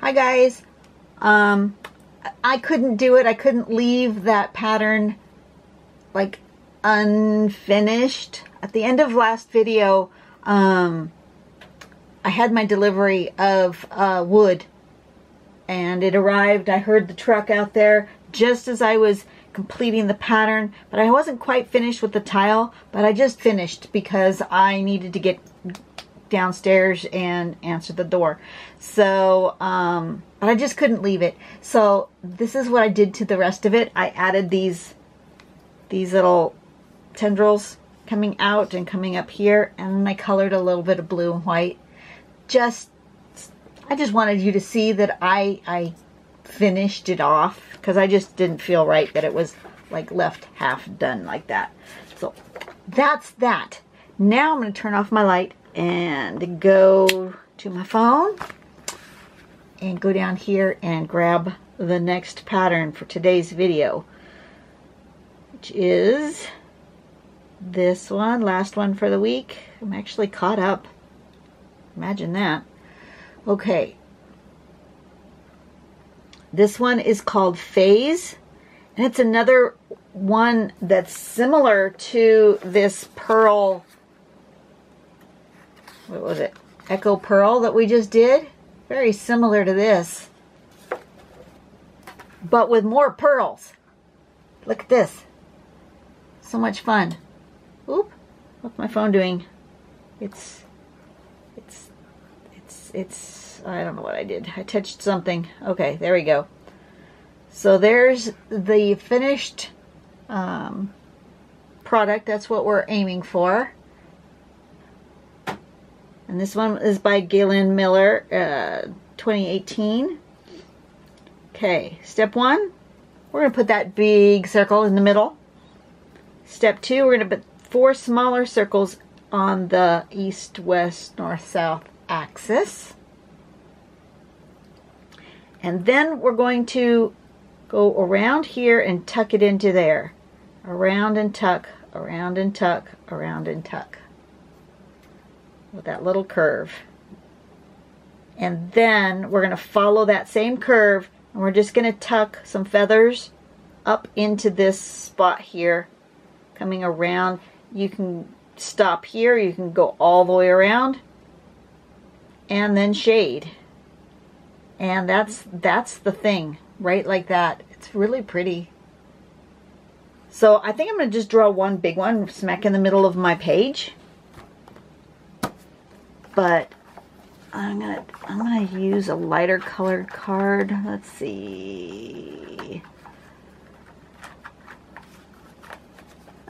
Hi guys. I couldn't do it. I couldn't leave that pattern like unfinished. At the end of last video, I had my delivery of wood, and it arrived. I heard the truck out there just as I was completing the pattern, but I wasn't quite finished with the tile, but I just finished because I needed to get downstairs and answer the door. So but I just couldn't leave it. So this is what I did to the rest of it. I added these little tendrils coming out and coming up here, and then I colored a little bit of blue and white. I just wanted you to see that I finished it off, because I just didn't feel right that it was like left half done like that. So that's that. Now I'm going to turn off my light and go to my phone and go down here and grab the next pattern for today's video, which is this one, last one for the week. I'm actually caught up. Imagine that. Okay. This one is called Fayz, and it's another one that's similar to this pearl, what was it, Echo Pearl that we just did. Very similar to this, but with more pearls. Look at this. So much fun. Oop, what's my phone doing? It's I don't know what I did. I touched something. Okay, there we go. So there's the finished product. That's what we're aiming for. And this one is by Galen Miller, 2018. Okay, step one, we're going to put that big circle in the middle. Step two, we're going to put 4 smaller circles on the east, west, north, south axis. And then we're going to go around here and tuck it into there. Around and tuck, around and tuck, around and tuck. With that little curve. And then we're going to follow that same curve, and we're just going to tuck some feathers up into this spot here, coming around. You can stop here, you can go all the way around, and then shade. And that's the thing, right like that. It's really pretty. So I think I'm going to just draw one big one smack in the middle of my page. But I'm gonna use a lighter colored card. Let's see.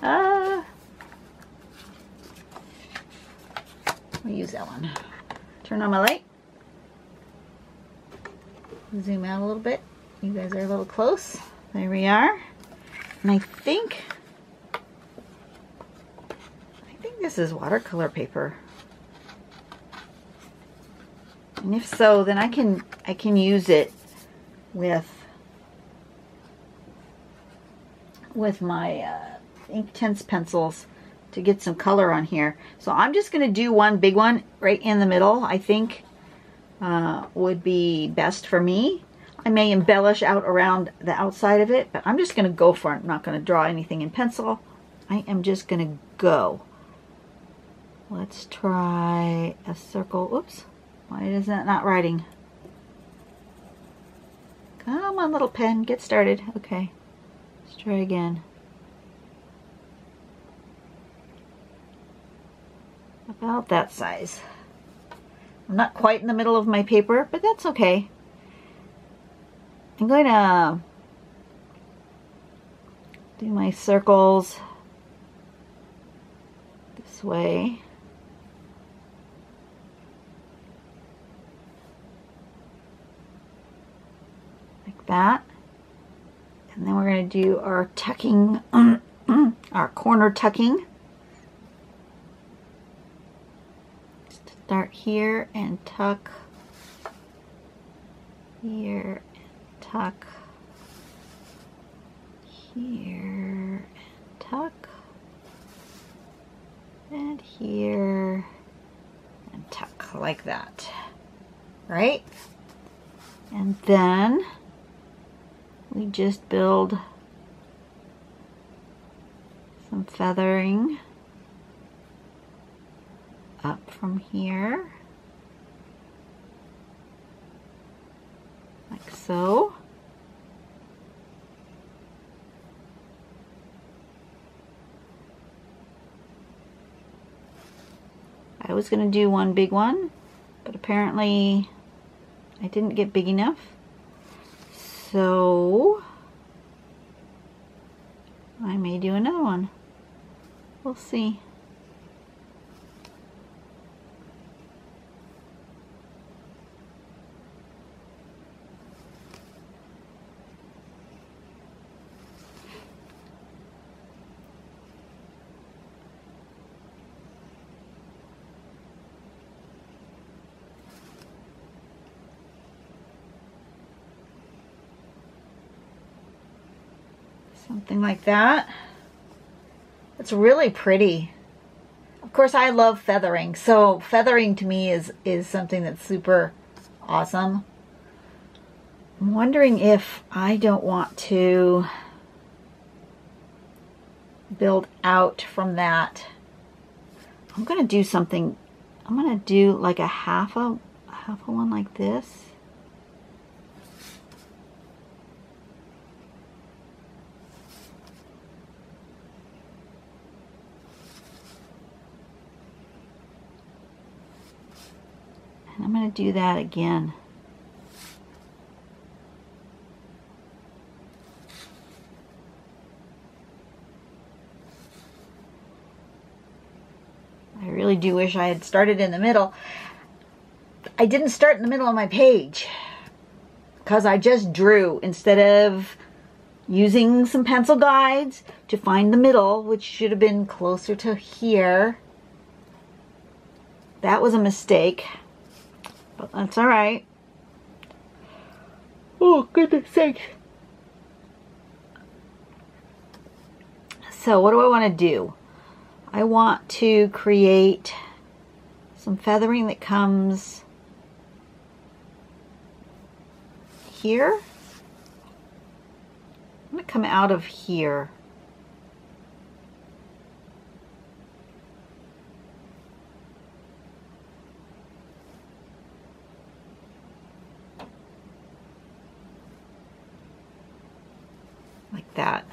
I'll use that one. Turn on my light. Zoom out a little bit. You guys are a little close. There we are. And I think this is watercolor paper. And if so, then I can use it with my Inktense pencils to get some color on here. So I'm just going to do one big one right in the middle. I think would be best for me. I may embellish out around the outside of it, but I'm just going to go for it. I'm not going to draw anything in pencil. I am just going to go. Let's try a circle. Oops. Why is that not writing? Come on, little pen, get started. Okay, let's try again. About that size. I'm not quite in the middle of my paper, but that's okay. I'm going to do my circles this way. That, and then we're going to do our tucking, our corner tucking. Start here and tuck here, and tuck here, and tuck, and here, and tuck like that, right? And then we just build some feathering up from here, like so. I was going to do one big one, but apparently I didn't get big enough. So I may do another one. We'll see. Something like that. It's really pretty. Of course, I love feathering, so feathering to me is something that's super awesome. I'm wondering if I don't want to build out from that. I'm gonna do something. I'm gonna do like a half a one like this. And I'm going to do that again. I really do wish I had started in the middle. I didn't start in the middle of my page because I just drew instead of using some pencil guides to find the middle, which should have been closer to here. That was a mistake. But that's all right. Oh, goodness sake. So what do I want to do? I want to create some feathering that comes here. I'm going to come out of here. Like that.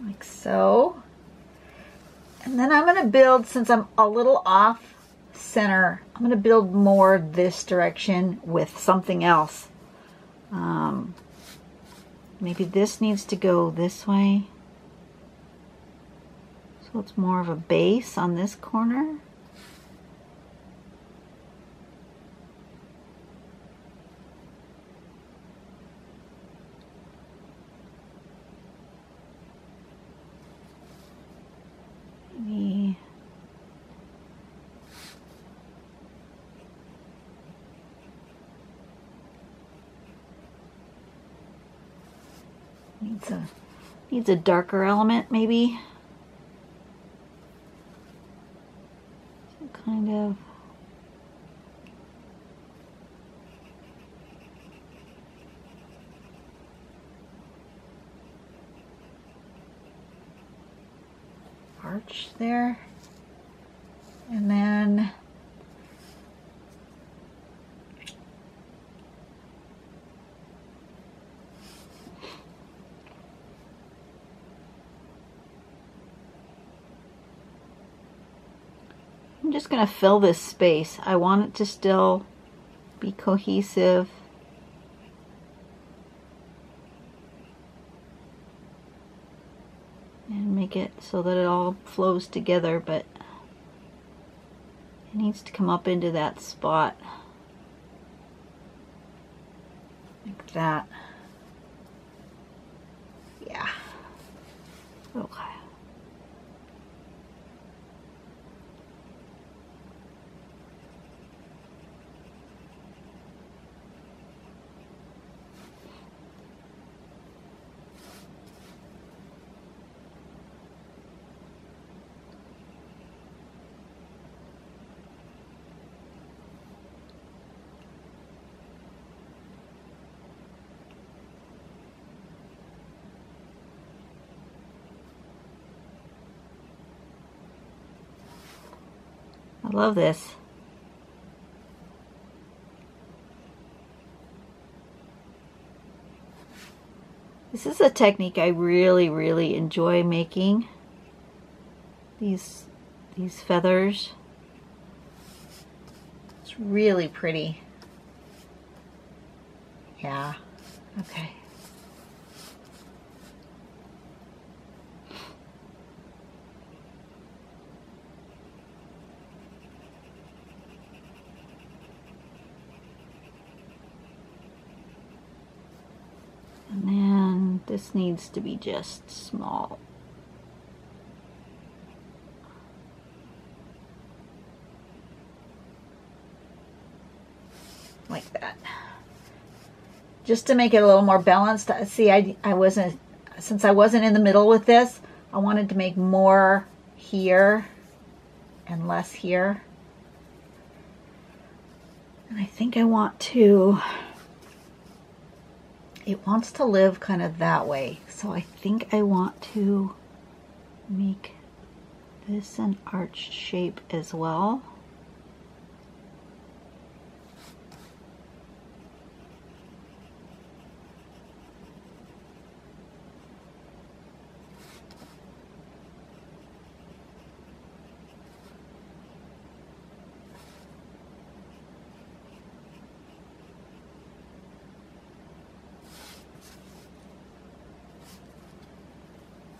Like so. And then I'm going to build, since I'm a little off center, I'm going to build more this direction with something else. Maybe this needs to go this way. So it's more of a base on this corner. Maybe needs a darker element, maybe. Some kind of arch there. And then I'm just going to fill this space. I want it to still be cohesive make it so that it all flows together, but it needs to come up into that spot. Like that. Yeah. Okay. I love this. This is a technique I really enjoy making. These feathers. It's really pretty. Yeah. Okay. And then this needs to be just small. Like that. Just to make it a little more balanced. See, since I wasn't in the middle with this, I wanted to make more here and less here. And I think I want to, it wants to live kind of that way. So I think I want to make this an arched shape as well.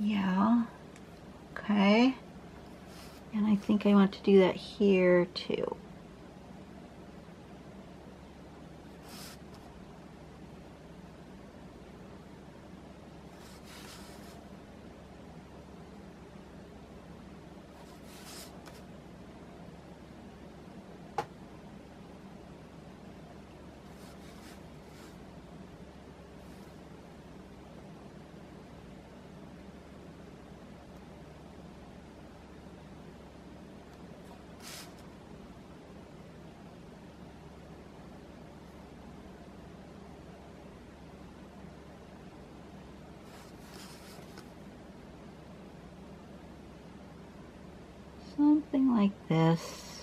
Yeah, okay, and I think I want to do that here too. Something like this.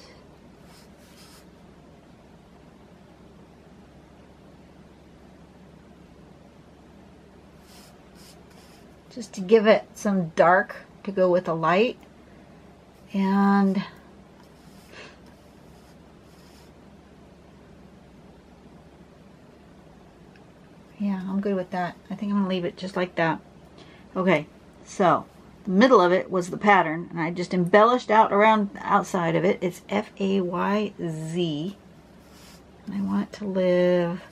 Just to give it some dark to go with the light. And yeah, I'm good with that. I think I'm gonna leave it just like that. Okay, so the middle of it was the pattern, and I just embellished out around the outside of it. It's F-A-Y-Z, and I want it to live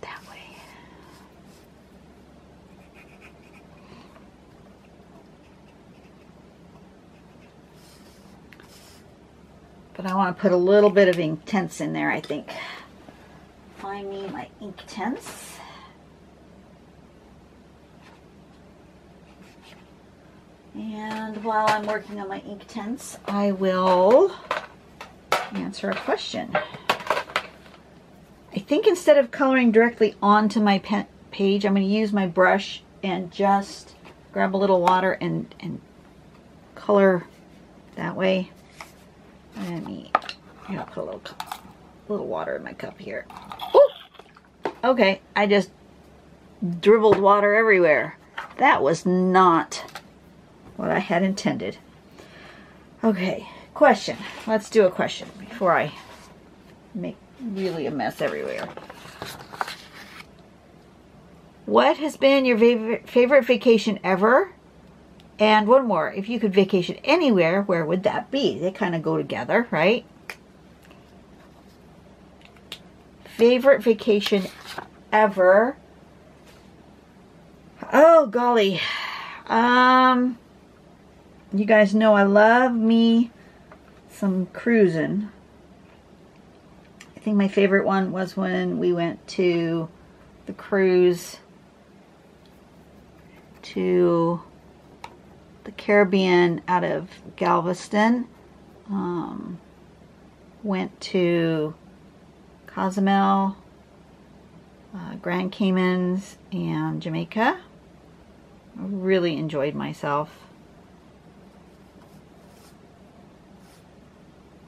that way. But I want to put a little bit of Inktense in there, I think. Find me my Inktense. And while I'm working on my Inktense, I will answer a question. I think instead of coloring directly onto my page, I'm going to use my brush and just grab a little water and color that way. I'm gonna put a little water in my cup here. Ooh! Okay, I just dribbled water everywhere. That was not what I had intended. Okay, question. Let's do a question before I make really a mess everywhere. What has been your favorite vacation ever? And one more, if you could vacation anywhere, where would that be? They kind of go together, right? Favorite vacation ever. Oh, golly. You guys know I love me some cruising. I think my favorite one was when we went to the cruise to the Caribbean out of Galveston. Went to Cozumel, Grand Caymans, and Jamaica. I really enjoyed myself.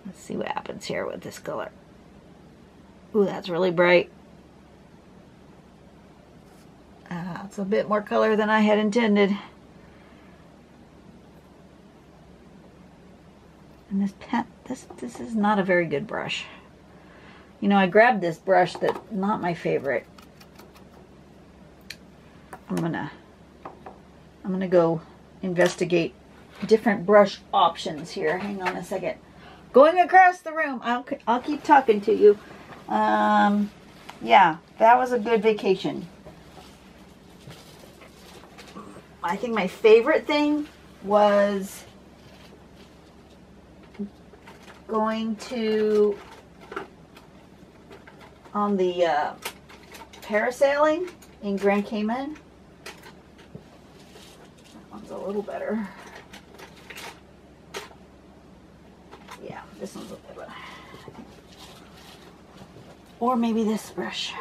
Let's see what happens here with this color. Ooh, that's really bright. It's a bit more color than I had intended. And this pen, this is not a very good brush. You know, I grabbed this brush that's not my favorite. I'm gonna go investigate different brush options here. Hang on a second. Going across the room. I'll keep talking to you. Yeah, that was a good vacation. I think my favorite thing was going to on the parasailing in Grand Cayman. That one's a little better. Yeah, this one's a little better. Or maybe this brush.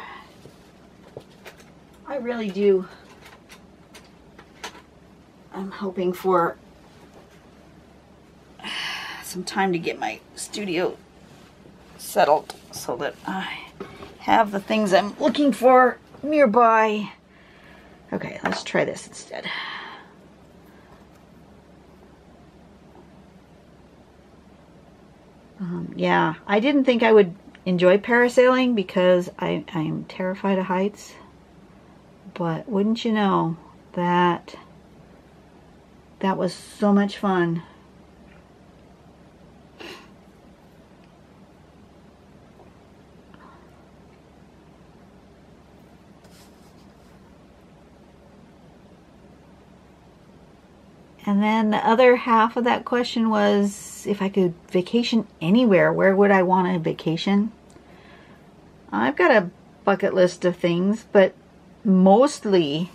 I really do. I'm hoping for some time to get my studio settled so that I have the things I'm looking for nearby. Okay, let's try this instead. Yeah, I didn't think I would enjoy parasailing because I'm terrified of heights. But wouldn't you know that was so much fun. And then the other half of that question was, if I could vacation anywhere, where would I want to vacation? I've got a bucket list of things, but mostly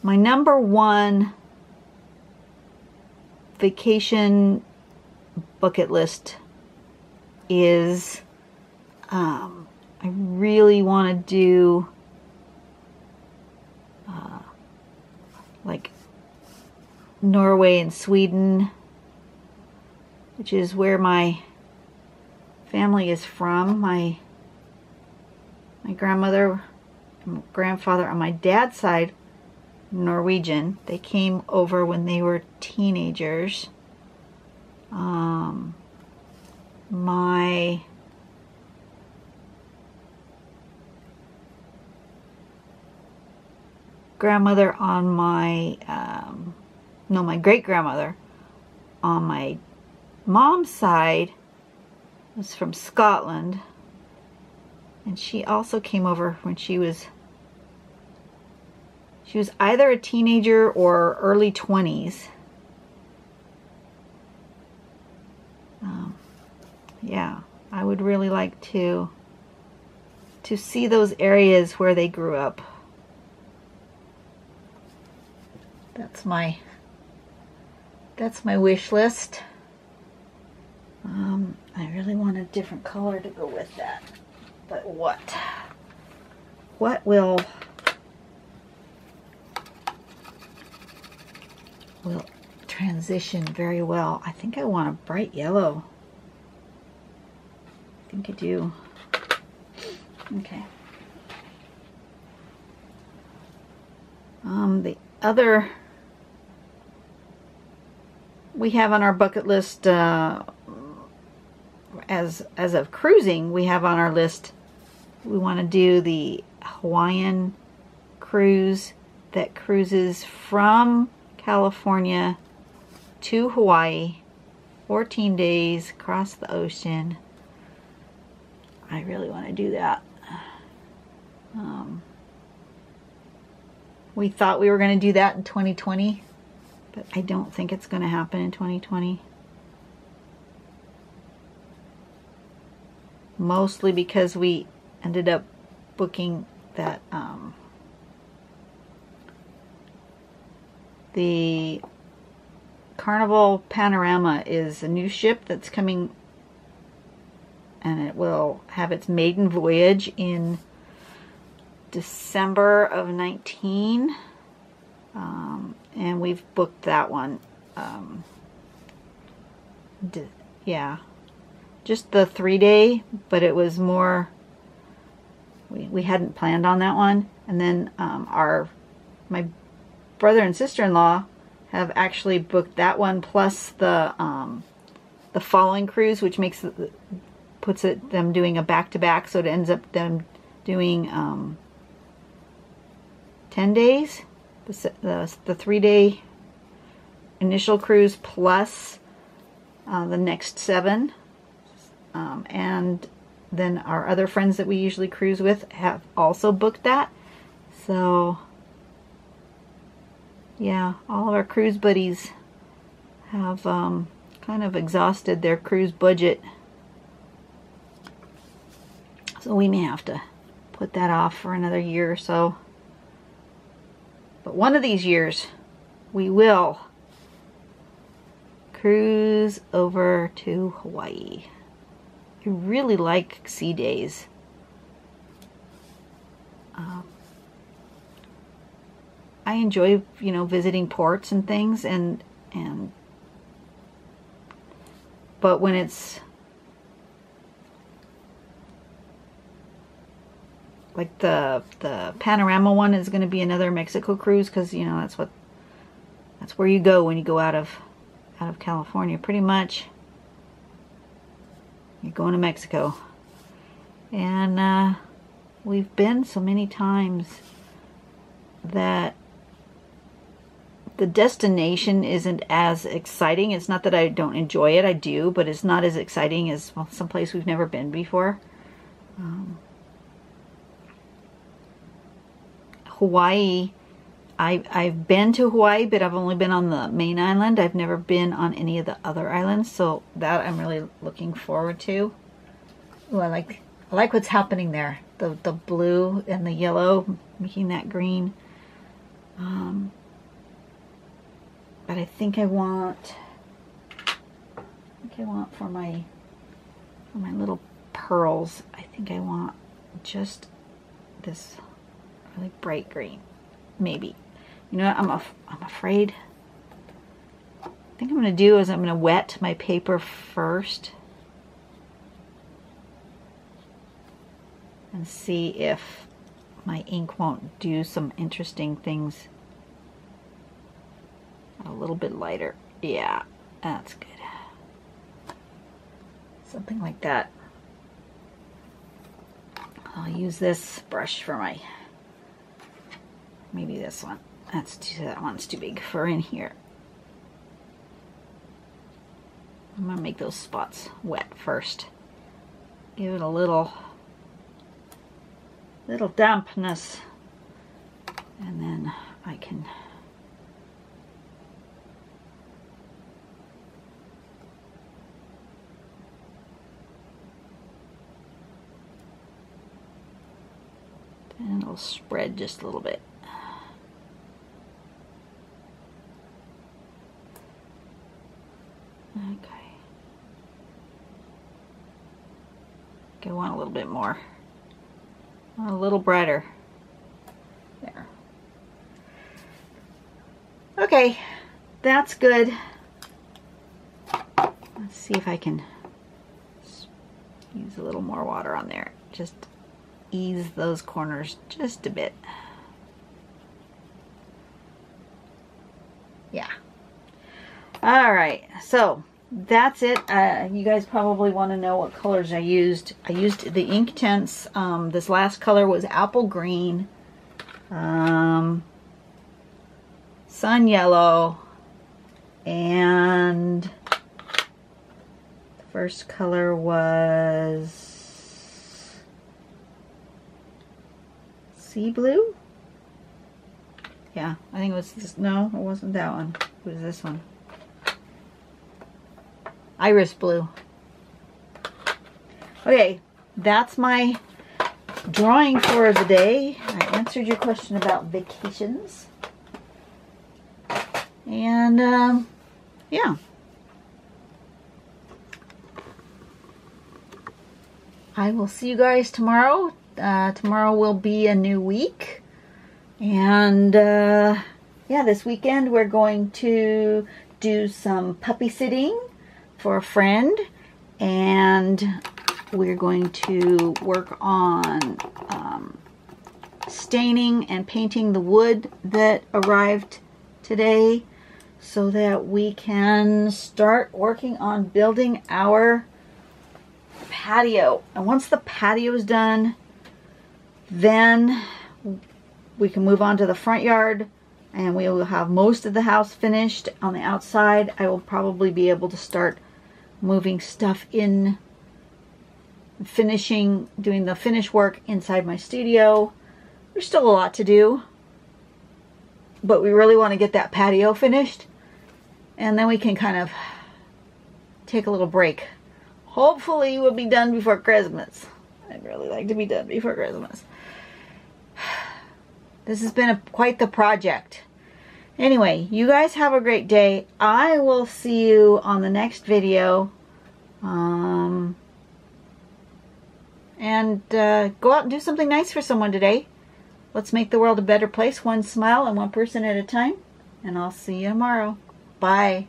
my number one vacation bucket list is I really want to do like Norway and Sweden, which is where my family is from. My grandmother and grandfather on my dad's side, Norwegian. They came over when they were teenagers. My grandmother on my my great-grandmother on my mom's side was from Scotland, and she also came over when she was either a teenager or early 20s. Yeah, I would really like to see those areas where they grew up. That's my wish list. I really want a different color to go with that. But what will transition very well? I think I want a bright yellow. I think I do. Okay. The other we have on our bucket list, as of cruising, we have on our list, we want to do the Hawaiian cruise that cruises from California to Hawaii, 14 days across the ocean. I really want to do that. We thought we were going to do that in 2020, but I don't think it's going to happen in 2020. Mostly because we ended up booking that the Carnival Panorama is a new ship that's coming, and it will have its maiden voyage in December of 19, and we've booked that one. Yeah, just the 3-day, but it was more, we hadn't planned on that one. And then my brother and sister-in-law have actually booked that one plus the following cruise, which makes puts them doing a back-to-back, so it ends up them doing 10 days, the 3-day initial cruise plus the next 7, and then our other friends that we usually cruise with have also booked that. So yeah, all of our cruise buddies have kind of exhausted their cruise budget, so we may have to put that off for another year or so. But one of these years we will cruise over to Hawaii. I really like sea days. I enjoy, you know, visiting ports and things, but when it's like the Panorama one is going to be another Mexico cruise, because you know that's where you go when you go out of California, pretty much. You're going to Mexico, and we've been so many times that the destination isn't as exciting. It's not that I don't enjoy it, I do, but it's not as exciting as, well, someplace we've never been before. Hawaii, I've been to Hawaii, but I've only been on the main island. I've never been on any of the other islands, so that I'm really looking forward to. Ooh, I like what's happening there. The blue and the yellow making that green. But I think I want for my little pearls, I think I want just this really bright green, maybe. You know what, I'm afraid. I think I'm going to do is I'm going to wet my paper first and see if my ink won't do some interesting things. A little bit lighter. Yeah, that's good. Something like that. I'll use this brush for my, maybe this one. That one's too big for in here. I'm gonna make those spots wet first. Give it a little dampness, and then I can and it'll spread just a little bit. Okay. I want a little bit more. A little brighter. There. Okay, that's good. Let's see if I can use a little more water on there. Just ease those corners just a bit. Yeah. All right, so that's it. You guys probably want to know what colors I used. I used the Inktense. This last color was apple green. sun yellow, and the first color was sea blue. Yeah, I think it was this. No, it wasn't that one. It was this one. Iris blue. Okay, that's my drawing for the day. I answered your question about vacations. And, yeah. I will see you guys tomorrow. Tomorrow will be a new week. And, yeah, this weekend we're going to do some puppy sitting for a friend. And we're going to work on staining and painting the wood that arrived today so that we can start working on building our patio. And once the patio is done, then we can move on to the front yard and we will have most of the house finished. On the outside, I will probably be able to start moving stuff in, doing the finish work inside my studio. There's still a lot to do, but we really want to get that patio finished, and then we can kind of take a little break. Hopefully we'll be done before Christmas. I'd really like to be done before Christmas. This has been quite the project. Anyway, you guys have a great day. I will see you on the next video. And go out and do something nice for someone today. Let's make the world a better place, one smile and one person at a time. And I'll see you tomorrow. Bye.